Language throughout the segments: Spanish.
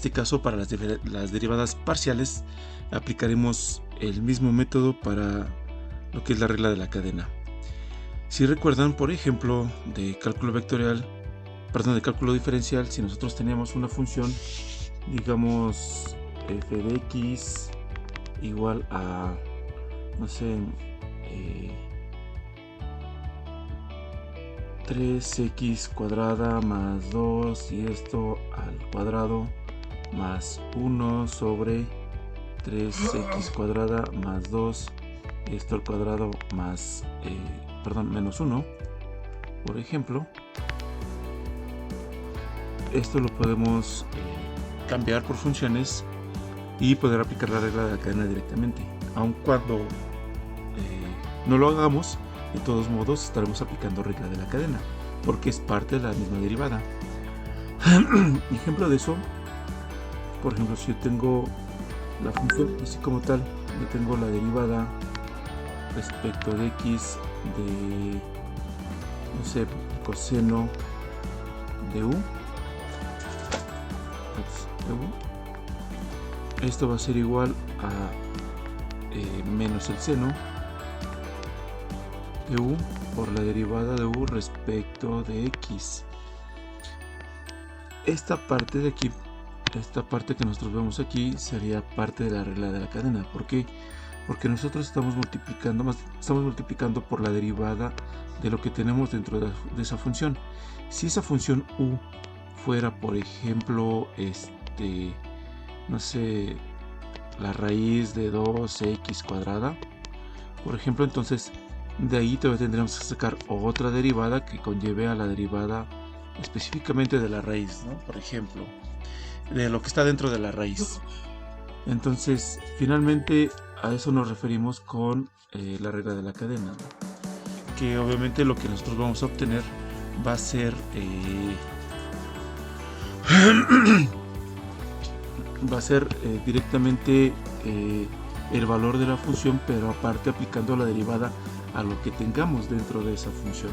este caso, para las derivadas parciales, aplicaremos el mismo método para lo que es la regla de la cadena. Si recuerdan, por ejemplo, de cálculo diferencial, si nosotros teníamos una función, digamos, f de x igual a, no sé, 3x cuadrada más 2 y esto al cuadrado más 1 sobre 3x cuadrada más 2 y esto al cuadrado más, menos 1, por ejemplo. Esto lo podemos cambiar por funciones y poder aplicar la regla de la cadena directamente. Aun cuando no lo hagamos, de todos modos estaremos aplicando regla de la cadena, porque es parte de la misma derivada. Ejemplo de eso, por ejemplo, si yo tengo la función así como tal, yo tengo la derivada respecto de x de, no sé, coseno de u. Esto va a ser igual a menos el seno de u por la derivada de u respecto de x. Esta parte de aquí, esta parte que nosotros vemos aquí, sería parte de la regla de la cadena. ¿Por qué? Porque nosotros estamos multiplicando por la derivada de lo que tenemos dentro de esa función. Si esa función u fuera, por ejemplo, no sé, la raíz de 2x cuadrada, por ejemplo, entonces de ahí todavía tendríamos que sacar otra derivada que conlleve a la derivada específicamente de la raíz, ¿no? Por ejemplo, de lo que está dentro de la raíz. Entonces, finalmente a eso nos referimos con la regla de la cadena, ¿no? Que obviamente lo que nosotros vamos a obtener va a ser directamente el valor de la función, pero aparte aplicando la derivada a lo que tengamos dentro de esa función.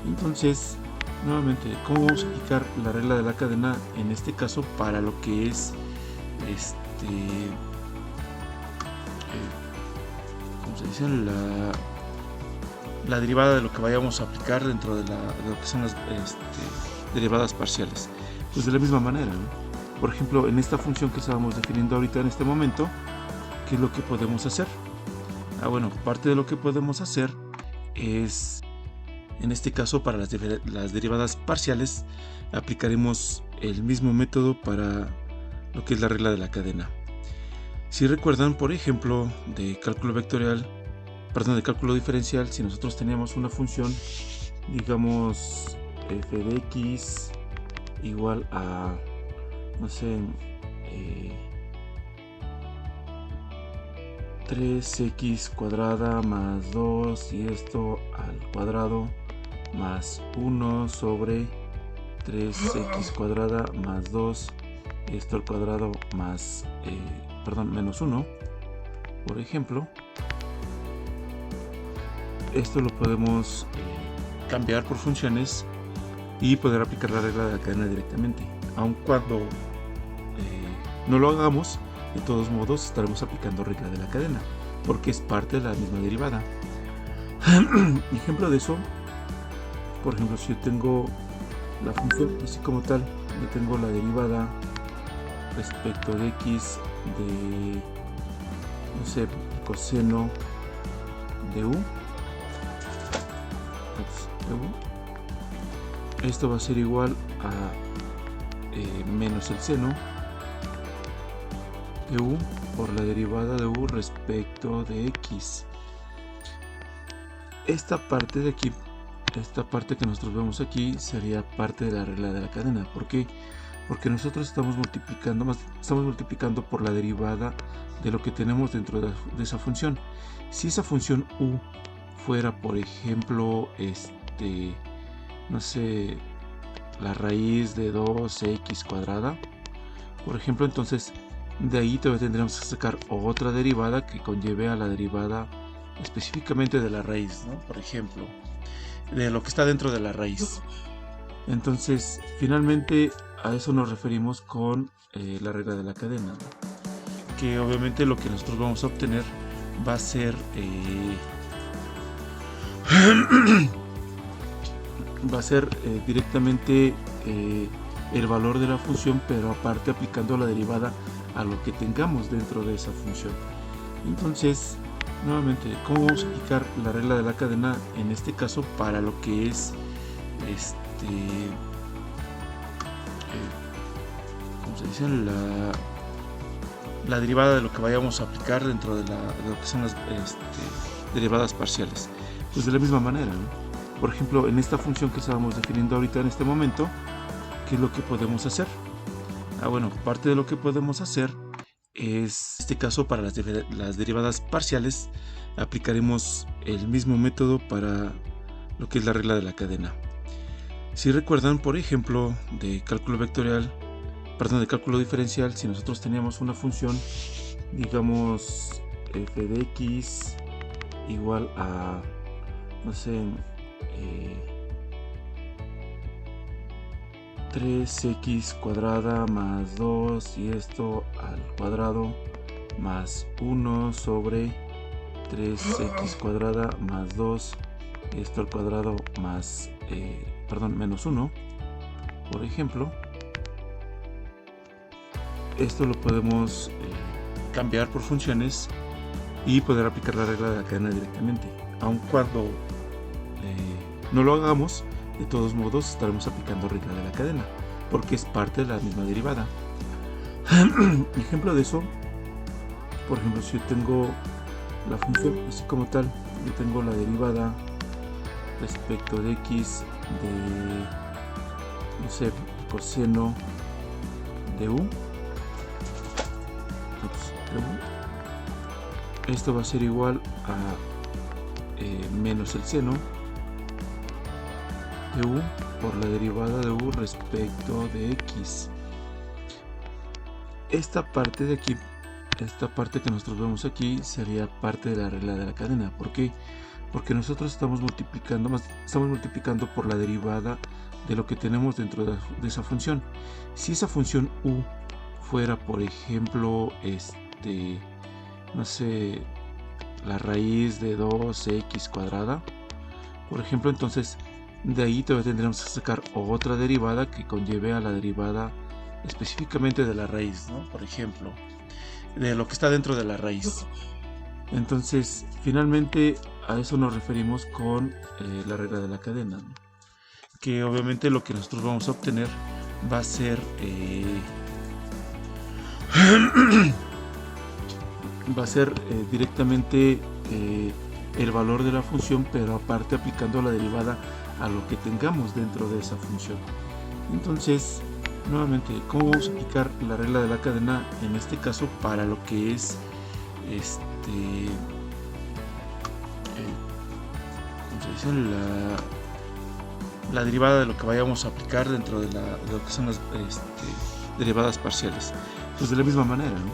Entonces, nuevamente, ¿cómo vamos a aplicar la regla de la cadena en este caso para lo que es ¿cómo se dice? La derivada de lo que vayamos a aplicar dentro de lo que son las derivadas parciales? Pues de la misma manera, ¿no? Por ejemplo, en esta función que estábamos definiendo ahorita en este momento, ¿qué es lo que podemos hacer? Bueno, parte de lo que podemos hacer es, en este caso, para las derivadas parciales, aplicaremos el mismo método para lo que es la regla de la cadena. Si recuerdan, por ejemplo, de cálculo diferencial, si nosotros teníamos una función, digamos, f de x igual a, no sé, 3x cuadrada más 2 y esto al cuadrado más 1 sobre 3x cuadrada más 2 y esto al cuadrado más, menos 1, por ejemplo. Esto lo podemos cambiar por funciones y poder aplicar la regla de la cadena directamente. Aun cuando no lo hagamos, de todos modos estaremos aplicando regla de la cadena, porque es parte de la misma derivada. Ejemplo de eso, por ejemplo, si yo tengo la función así como tal, yo tengo la derivada respecto de x de, no sé, coseno de u. Esto va a ser igual a menos el seno de u por la derivada de u respecto de x. Esta parte de aquí, esta parte que nosotros vemos aquí, sería parte de la regla de la cadena. ¿Por qué? Porque nosotros estamos multiplicando por la derivada de lo que tenemos dentro de esa función. Si esa función u fuera, por ejemplo, no sé, la raíz de 2x cuadrada, por ejemplo, entonces de ahí todavía tendríamos que sacar otra derivada que conlleve a la derivada específicamente de la raíz, ¿no? Por ejemplo, de lo que está dentro de la raíz. Entonces, finalmente a eso nos referimos con la regla de la cadena, ¿no? Que obviamente lo que nosotros vamos a obtener va a ser directamente el valor de la función, pero aparte aplicando la derivada a lo que tengamos dentro de esa función. Entonces, nuevamente, ¿cómo vamos a aplicar la regla de la cadena en este caso para lo que es ¿cómo se dice? La derivada de lo que vayamos a aplicar dentro de lo que son las derivadas parciales? Pues de la misma manera, ¿no? Por ejemplo, en esta función que estábamos definiendo ahorita en este momento, ¿qué es lo que podemos hacer? Bueno, parte de lo que podemos hacer es, en este caso, para las derivadas parciales, aplicaremos el mismo método para lo que es la regla de la cadena. Si recuerdan, por ejemplo, de cálculo diferencial, si nosotros teníamos una función, digamos, f de x igual a, no sé, 3x cuadrada más 2 y esto al cuadrado más 1 sobre 3x cuadrada más 2 y esto al cuadrado más menos 1, por ejemplo, esto lo podemos cambiar por funciones y poder aplicar la regla de la cadena directamente. Aun cuando no lo hagamos, de todos modos estaremos aplicando regla de la cadena porque es parte de la misma derivada. Ejemplo de eso, por ejemplo, si yo tengo la función así como tal, yo tengo la derivada respecto de x de, no sé, coseno de u. Esto va a ser igual a menos el seno de u por la derivada de u respecto de x. Esta parte de aquí, esta parte que nosotros vemos aquí, sería parte de la regla de la cadena. ¿Por qué? Porque nosotros estamos multiplicando por la derivada de lo que tenemos dentro de esa función. Si esa función u fuera, por ejemplo, no sé, la raíz de 2x cuadrada, por ejemplo, entonces de ahí todavía tendremos que sacar otra derivada que conlleve a la derivada específicamente de la raíz, ¿no? Por ejemplo, de lo que está dentro de la raíz. Entonces, finalmente a eso nos referimos con la regla de la cadena, ¿no? Que obviamente lo que nosotros vamos a obtener va a ser directamente el valor de la función, pero aparte aplicando la derivada a lo que tengamos dentro de esa función. Entonces, nuevamente, ¿cómo vamos a aplicar la regla de la cadena en este caso para lo que es ¿cómo se dice? La derivada de lo que vayamos a aplicar dentro de lo que son las derivadas parciales? Pues de la misma manera, ¿no?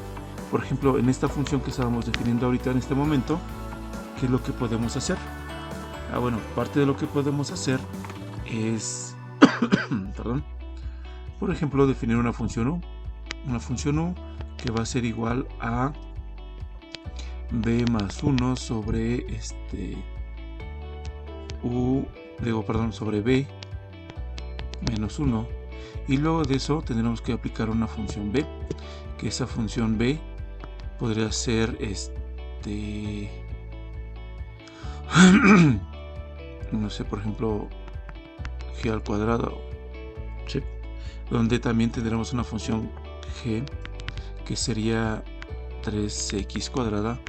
Por ejemplo, en esta función que estábamos definiendo ahorita en este momento, ¿qué es lo que podemos hacer? Bueno, parte de lo que podemos hacer es perdón, por ejemplo, definir una función u que va a ser igual a b más 1 sobre sobre b menos 1, y luego de eso tendremos que aplicar una función b, que esa función b podría ser no sé, por ejemplo, g al cuadrado, ¿sí? Donde también tendremos una función g que sería 3x cuadrada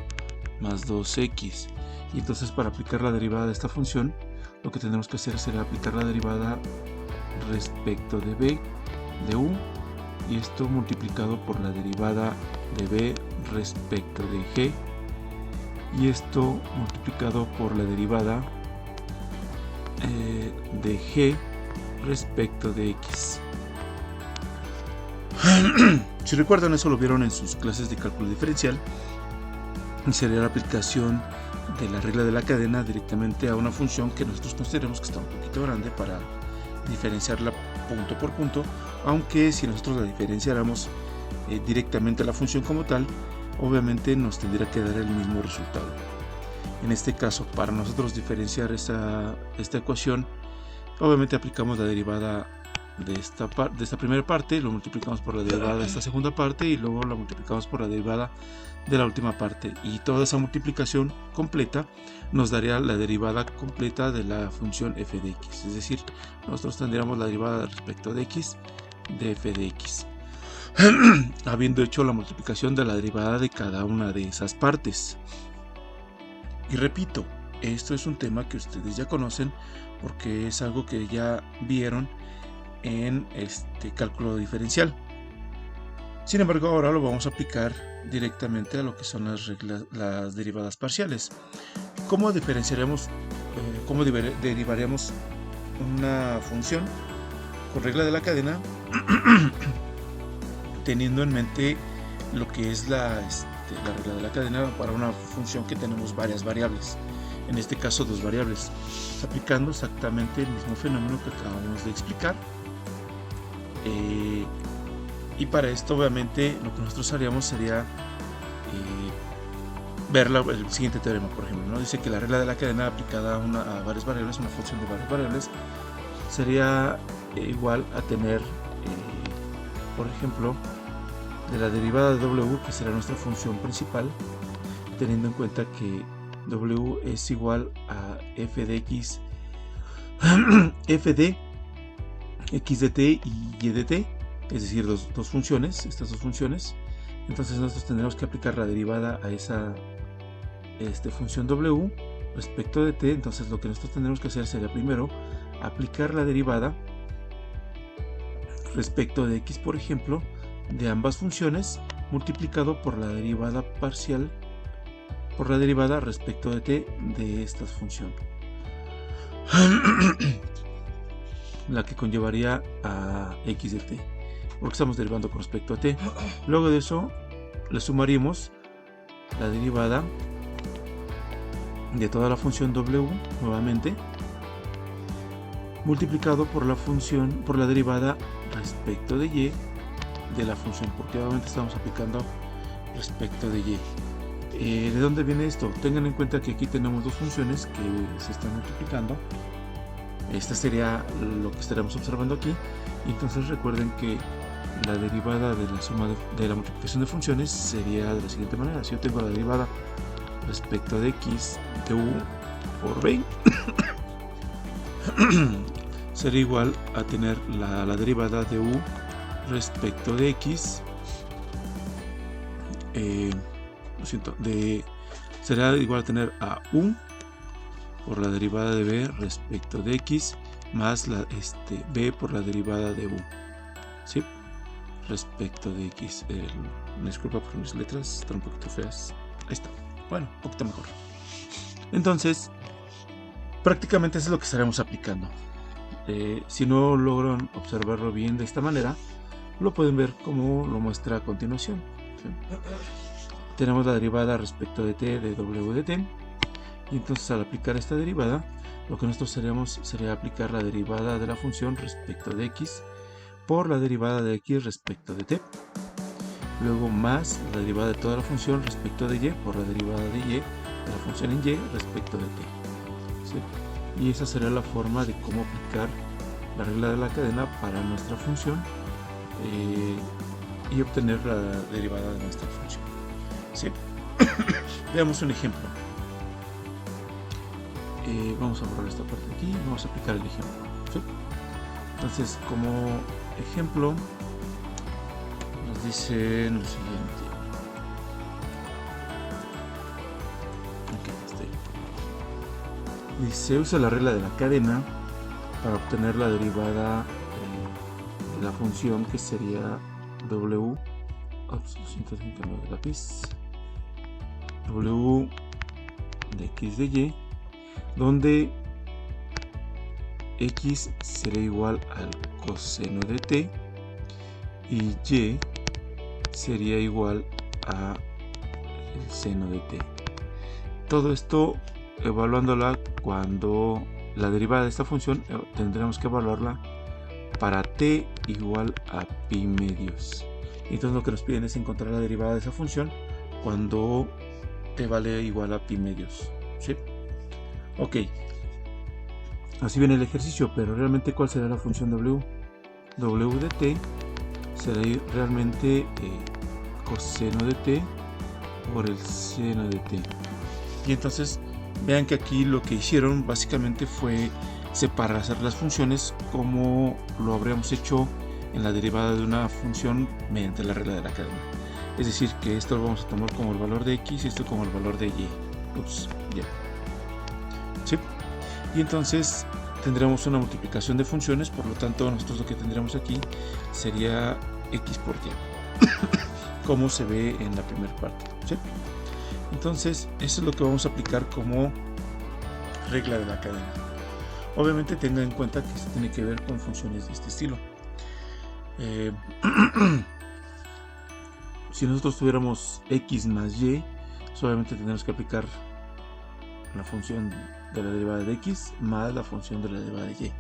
más 2x, y entonces para aplicar la derivada de esta función lo que tendremos que hacer será aplicar la derivada respecto de b de u, y esto multiplicado por la derivada de b respecto de g, y esto multiplicado por la derivada de g respecto de x. Si recuerdan, eso lo vieron en sus clases de cálculo diferencial, y sería la aplicación de la regla de la cadena directamente a una función que nosotros consideremos que está un poquito grande para diferenciarla punto por punto, aunque si nosotros la diferenciáramos directamente a la función como tal, obviamente nos tendría que dar el mismo resultado. En este caso, para nosotros diferenciar esta ecuación, obviamente aplicamos la derivada de esta primera parte, lo multiplicamos por la derivada de esta segunda parte y luego la multiplicamos por la derivada de la última parte, y toda esa multiplicación completa nos daría la derivada completa de la función f de x. Es decir, nosotros tendríamos la derivada respecto de x de f de x habiendo hecho la multiplicación de la derivada de cada una de esas partes. Y repito, esto es un tema que ustedes ya conocen porque es algo que ya vieron en este cálculo diferencial. Sin embargo, ahora lo vamos a aplicar directamente a lo que son las derivadas parciales. ¿Cómo diferenciaremos, derivaríamos una función con regla de la cadena teniendo en mente lo que es la regla de la cadena para una función que tenemos varias variables, en este caso dos variables, aplicando exactamente el mismo fenómeno que acabamos de explicar? Y para esto obviamente lo que nosotros haríamos sería ver el siguiente teorema, por ejemplo, ¿no? Dice que la regla de la cadena aplicada a varias variables, una función de varias variables, sería igual a tener, por ejemplo, de la derivada de w, que será nuestra función principal, teniendo en cuenta que w es igual a f de x, f de x de t y y de t, es decir, estas dos funciones. Entonces nosotros tendremos que aplicar la derivada a esa función w respecto de t. Entonces lo que nosotros tendremos que hacer sería primero aplicar la derivada respecto de x, por ejemplo, de ambas funciones, multiplicado por la derivada parcial, por la derivada respecto de t de esta función, la que conllevaría a x de t, porque estamos derivando con respecto a t. Luego de eso le sumaríamos la derivada de toda la función w nuevamente, multiplicado por la derivada respecto de y de la función, porque obviamente estamos aplicando respecto de y. ¿De dónde viene esto? Tengan en cuenta que aquí tenemos dos funciones que se están multiplicando. Esta sería lo que estaremos observando aquí. Y entonces recuerden que la derivada de la suma de la multiplicación de funciones sería de la siguiente manera. Si yo tengo la derivada respecto de x de u por b sería igual a tener la derivada de u respecto de x, será igual a tener a u por la derivada de b respecto de x más b por la derivada de u, ¿sí? Respecto de x. Me disculpa por mis letras, están un poquito feas. Ahí está, bueno, un poquito mejor. Entonces prácticamente eso es lo que estaremos aplicando. Si no logran observarlo bien de esta manera, lo pueden ver como lo muestra a continuación, ¿sí? Tenemos la derivada respecto de t de w de t, y entonces al aplicar esta derivada, lo que nosotros haríamos sería aplicar la derivada de la función respecto de x por la derivada de x respecto de t, luego más la derivada de toda la función respecto de y por la derivada de y de la función en y respecto de t, ¿sí? Y esa sería la forma de cómo aplicar la regla de la cadena para nuestra función y obtener la derivada de nuestra función, ¿sí? Veamos un ejemplo. Vamos a borrar esta parte de aquí, vamos a aplicar el ejemplo, ¿sí? Entonces, como ejemplo nos dice lo siguiente. Dice: usa la regla de la cadena para obtener la derivada de la función que sería w, de lápiz, w de x de y, donde x será igual al coseno de t y y sería igual a el seno de t. Todo esto evaluándola cuando la derivada de esta función tendremos que evaluarla para t igual a pi medios. Entonces lo que nos piden es encontrar la derivada de esa función cuando t vale igual a pi medios, ¿sí? Ok, así viene el ejercicio, pero realmente ¿cuál será la función w? W de t será realmente coseno de t por el seno de t. Y entonces vean que aquí lo que hicieron básicamente fue separar las funciones como lo habríamos hecho en la derivada de una función mediante la regla de la cadena. Es decir, que esto lo vamos a tomar como el valor de x y esto como el valor de y. Ups, ya. ¿Sí? Y entonces tendremos una multiplicación de funciones, por lo tanto nosotros lo que tendremos aquí sería x por y, como se ve en la primera parte, ¿sí? Entonces eso es lo que vamos a aplicar como regla de la cadena. Obviamente tenga en cuenta que se tiene que ver con funciones de este estilo. Si nosotros tuviéramos x más y, solamente tendremos que aplicar la función de la derivada de x más la función de la derivada de y.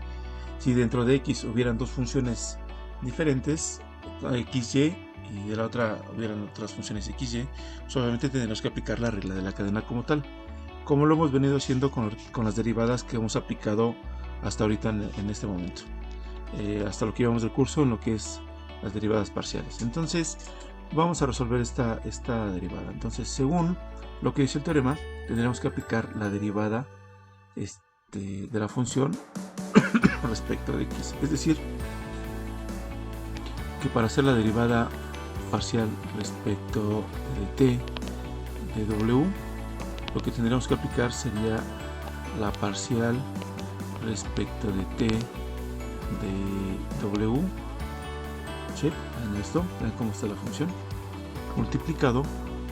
Si dentro de x hubieran dos funciones diferentes, xy, y de la otra hubieran otras funciones xy, obviamente tendremos que aplicar la regla de la cadena como tal, como lo hemos venido haciendo con las derivadas que hemos aplicado hasta ahorita en este momento, hasta lo que llevamos del curso en lo que es las derivadas parciales. Entonces vamos a resolver esta derivada. Entonces, según lo que dice el teorema, tendremos que aplicar la derivada de la función respecto de x. Es decir, que para hacer la derivada parcial respecto de t de w, lo que tendríamos que aplicar sería la parcial respecto de t de w, ¿sí? En esto, vean cómo está la función, multiplicado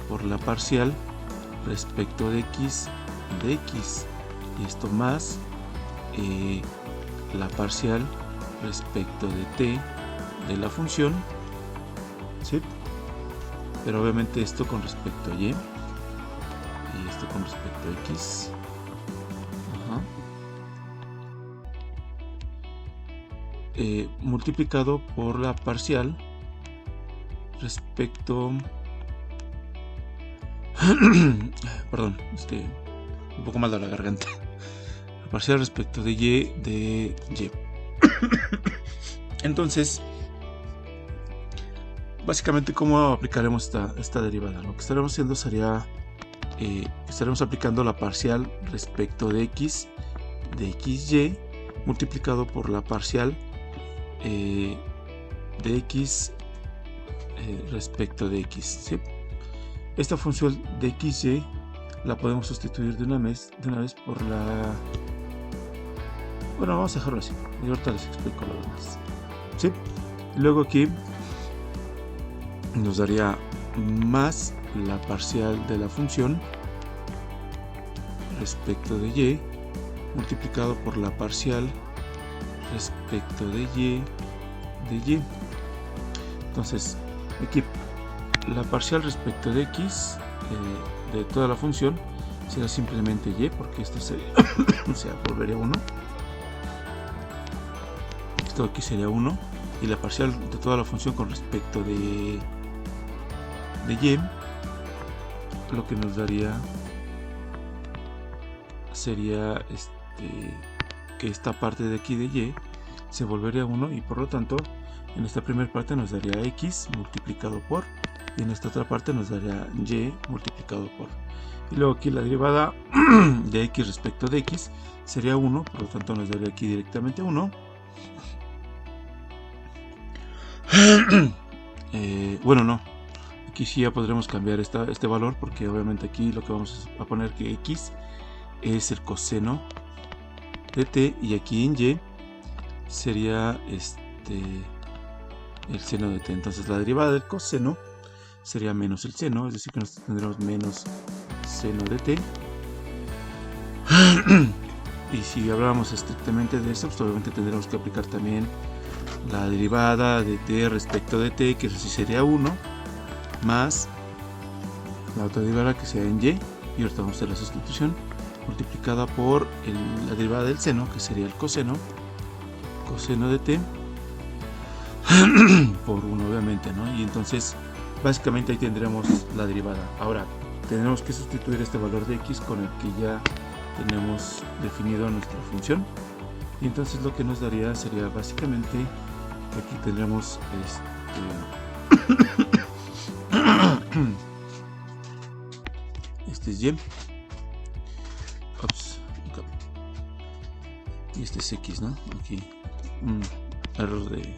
por la parcial respecto de x, y esto más la parcial respecto de t de la función, ¿sí? Pero obviamente esto con respecto a y esto con respecto a x. Ajá. Multiplicado por la parcial respecto perdón, un poco mal de la garganta. La parcial respecto de y. Entonces, básicamente, ¿cómo aplicaremos esta derivada? Lo que estaremos haciendo sería estaremos aplicando la parcial respecto de x de xy multiplicado por la parcial de x respecto de x, ¿sí? Esta función de xy la podemos sustituir de una vez por la... Bueno, vamos a dejarlo así y ahorita les explico lo demás, ¿sí? Luego aquí nos daría más la parcial de la función respecto de y multiplicado por la parcial respecto de y. Entonces aquí la parcial respecto de x de toda la función será simplemente y, porque esto se volvería 1, esto aquí sería 1, y la parcial de toda la función con respecto de y, lo que nos daría sería que esta parte de aquí de y se volvería 1, y por lo tanto en esta primera parte nos daría x multiplicado por, y en esta otra parte nos daría y multiplicado por, y luego aquí la derivada de x respecto de x sería 1, por lo tanto nos daría aquí directamente 1. Bueno, no, aquí sí ya podremos cambiar este valor, porque obviamente aquí lo que vamos a poner que x es el coseno de t, y aquí en y sería el seno de t. Entonces la derivada del coseno sería menos el seno, es decir que nosotros tendremos menos seno de t. Y si hablamos estrictamente de esto, pues obviamente tendremos que aplicar también la derivada de t respecto de t, que eso sí sería 1, más la otra derivada que sea en y ahorita vamos a hacer la sustitución, multiplicada por la derivada del seno, que sería el coseno de t, por 1 obviamente, ¿no? Y entonces básicamente ahí tendremos la derivada. Ahora tendremos que sustituir este valor de x con el que ya tenemos definido nuestra función, y entonces lo que nos daría sería básicamente que aquí tendremos este es y. Ups, y este es x, ¿no? Aquí un error de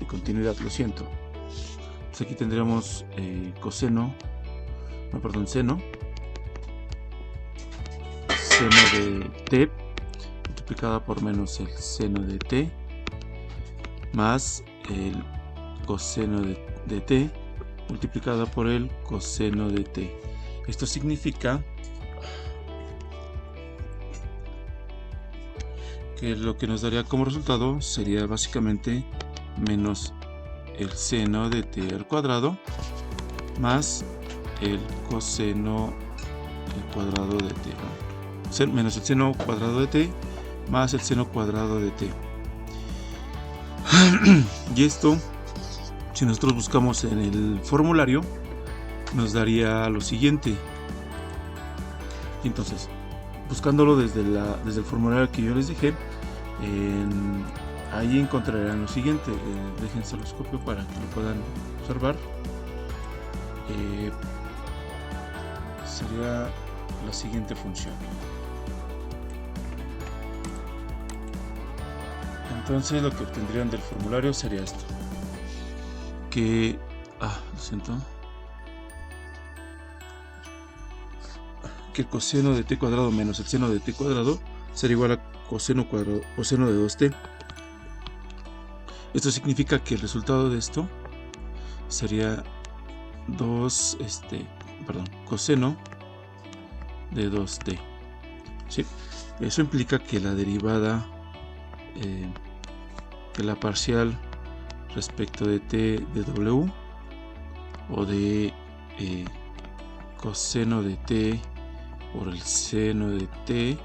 continuidad, lo siento. Pues aquí tendríamos seno de t multiplicada por menos el seno de t más el coseno de t multiplicada por el coseno de t. Esto significa que lo que nos daría como resultado sería básicamente menos el seno de t al cuadrado más el coseno al cuadrado de t, ¿no? Menos el seno cuadrado de t más el seno cuadrado de t. Y esto, si nosotros buscamos en el formulario, nos daría lo siguiente. Entonces, buscándolo desde el formulario que yo les dejé, ahí encontrarán lo siguiente. Déjense los copio para que lo puedan observar. Sería la siguiente función. Entonces lo que obtendrían del formulario sería esto, que lo siento, que el coseno de t cuadrado menos el seno de t cuadrado será igual a coseno de 2t. Esto significa que el resultado de esto sería coseno de 2t. ¿Sí? Eso implica que la derivada, que la parcial respecto de t de w, o de coseno de t por el seno de t,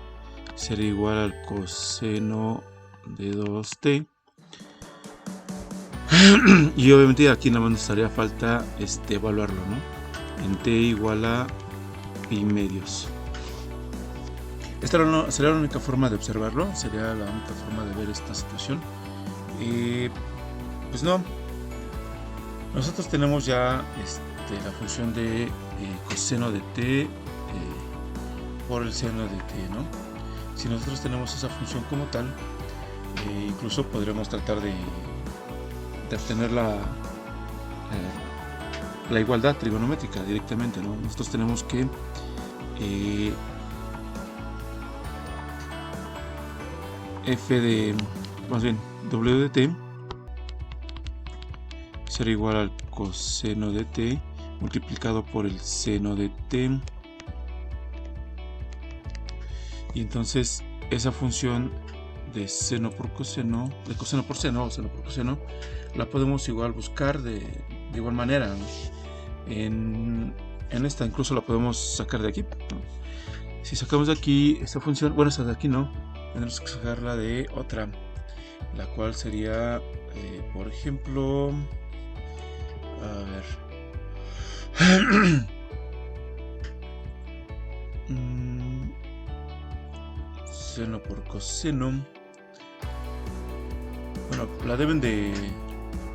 será igual al coseno de 2t. Y obviamente aquí nada más nos haría falta evaluarlo, ¿no? En t igual a pi medios. Esta sería la única forma de observarlo, sería la única forma de ver esta situación. Pues no, nosotros tenemos ya la función de coseno de t por el seno de t, ¿no? Si nosotros tenemos esa función como tal, incluso podremos tratar de obtener la igualdad trigonométrica directamente, ¿no? Nosotros tenemos que w de t será igual al coseno de t multiplicado por el seno de t, y entonces esa función de seno por coseno, de coseno por seno o seno por coseno, la podemos igual buscar de igual manera, ¿no? En esta incluso la podemos sacar de aquí, ¿no? Si sacamos de aquí esta función, bueno, esta de aquí no, tendremos que sacarla de otra, la cual sería, por ejemplo, a ver, seno por coseno. Bueno,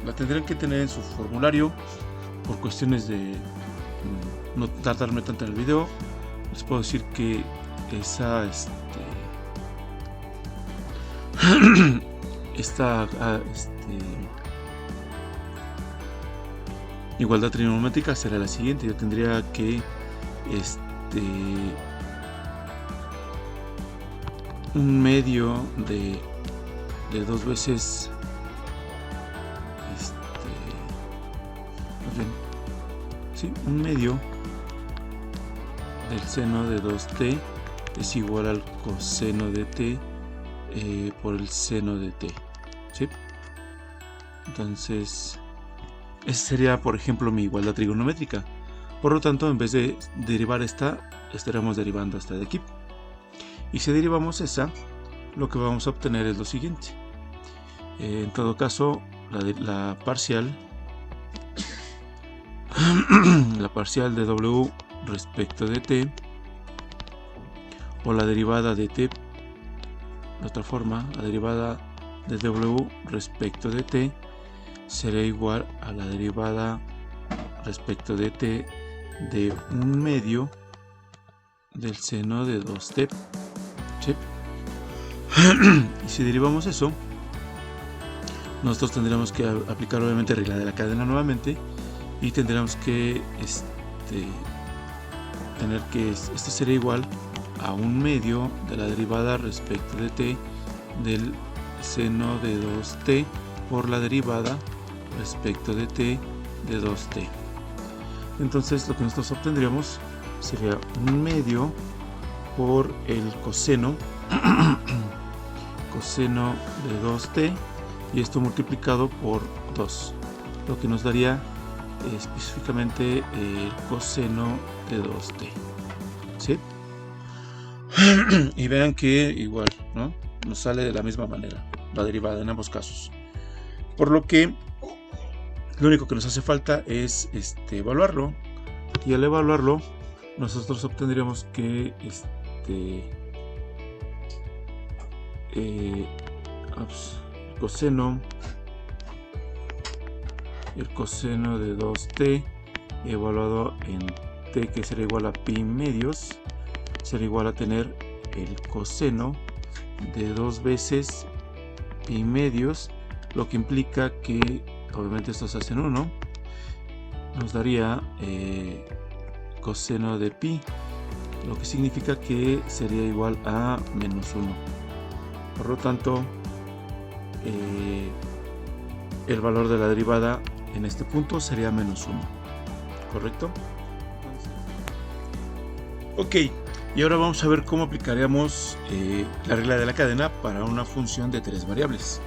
la tendrán que tener en su formulario. Por cuestiones de no tardarme tanto en el video, les puedo decir que esa igualdad trigonométrica será la siguiente. Yo tendría que un medio de 2 veces un medio del seno de 2t es igual al coseno de t por el seno de t, ¿sí? Entonces esa sería, por ejemplo, mi igualdad trigonométrica. Por lo tanto, en vez de derivar esta, estaremos derivando esta de aquí. Y si derivamos esa, lo que vamos a obtener es lo siguiente. En todo caso, la parcial la parcial de w respecto de t, o la derivada de t, de otra forma, la derivada de w respecto de t será igual a la derivada respecto de t de 1/2 del seno de 2t. ¿Sí? Y si derivamos eso, nosotros tendríamos que aplicar obviamente regla de la cadena nuevamente, y tendríamos que tener que esto sería igual a 1/2 de la derivada respecto de t del seno de 2t por la derivada respecto de t de 2t. Entonces lo que nosotros obtendríamos sería 1/2 por el coseno coseno de 2t, y esto multiplicado por 2, lo que nos daría específicamente el coseno de 2t. ¿Sí? Y vean que igual, ¿no?, nos sale de la misma manera la derivada en ambos casos, por lo que lo único que nos hace falta es evaluarlo, y al evaluarlo nosotros obtendríamos que el coseno de 2t evaluado en t, que será igual a pi medios, será igual a tener el coseno de 2 veces pi medios, lo que implica que obviamente estos hacen 1, nos daría coseno de pi, lo que significa que sería igual a menos 1. Por lo tanto, el valor de la derivada en este punto sería menos 1, ¿correcto? Ok, y ahora vamos a ver cómo aplicaríamos la regla de la cadena para una función de 3 variables.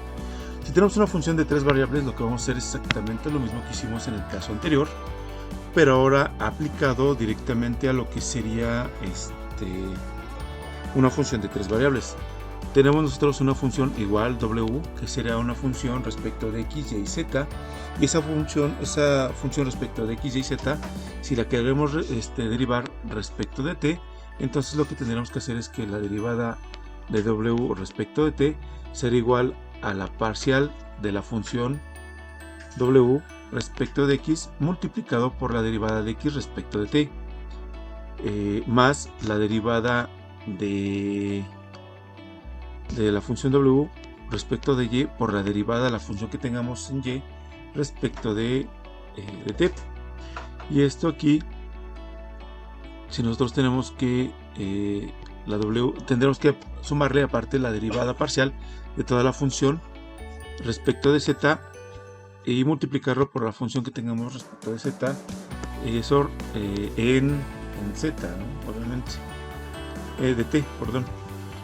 Si tenemos una función de 3 variables, lo que vamos a hacer es exactamente lo mismo que hicimos en el caso anterior, pero ahora aplicado directamente a lo que sería una función de 3 variables. Tenemos nosotros una función igual w, que sería una función respecto de x, y, z, y esa función respecto de x, y, z, si la queremos derivar respecto de t, entonces lo que tendríamos que hacer es que la derivada de w respecto de t será igual a la parcial de la función w respecto de x multiplicado por la derivada de x respecto de t, más la derivada de la función w respecto de y por la derivada de la función que tengamos en y respecto de t. Y esto aquí, si nosotros tenemos que la w, tendremos que sumarle aparte la derivada parcial de toda la función respecto de z y multiplicarlo por la función que tengamos respecto de z, eso en z, ¿no?, obviamente, de t, perdón.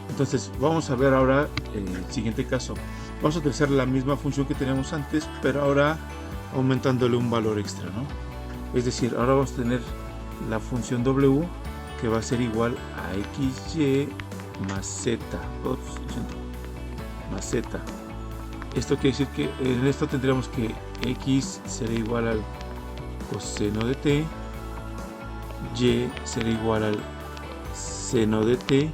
Entonces vamos a ver ahora el siguiente caso. Vamos a utilizar la misma función que teníamos antes, pero ahora aumentándole un valor extra, ¿no? Es decir, ahora vamos a tener la función w, que va a ser igual a xy más z, más z. Esto quiere decir que en esto tendríamos que x será igual al coseno de t, y será igual al seno de t,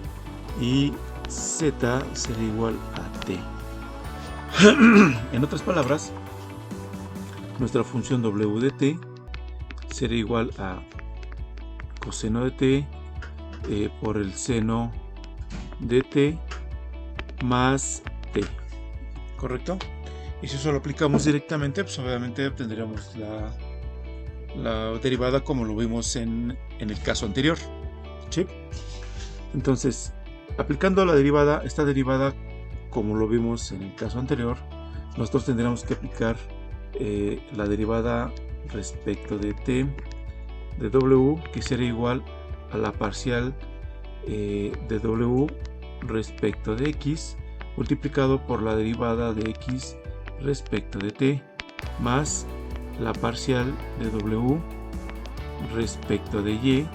y z será igual a t. En otras palabras, nuestra función w de t será igual a coseno de t por el seno de t más t, ¿correcto? Y si eso lo aplicamos directamente, pues obviamente obtendríamos la derivada como lo vimos en el caso anterior, ¿sí? Entonces, aplicando la derivada, esta derivada como lo vimos en el caso anterior, nosotros tendríamos que aplicar la derivada respecto de t de w, que será igual a la parcial de w respecto de x multiplicado por la derivada de x respecto de t más la parcial de w respecto de y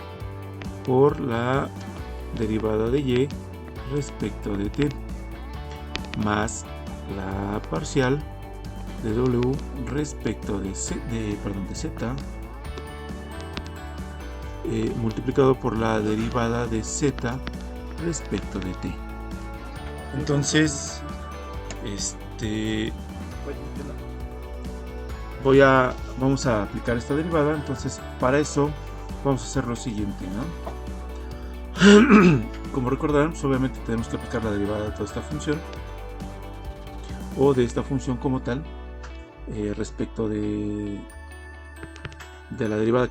por la derivada de y respecto de t, más la parcial de w respecto de z, multiplicado por la derivada de z respecto de t. Entonces, vamos a aplicar esta derivada. Entonces, para eso vamos a hacer lo siguiente, ¿no? Como recordarán, pues obviamente tenemos que aplicar la derivada de toda esta función, o de esta función como tal, respecto de la derivada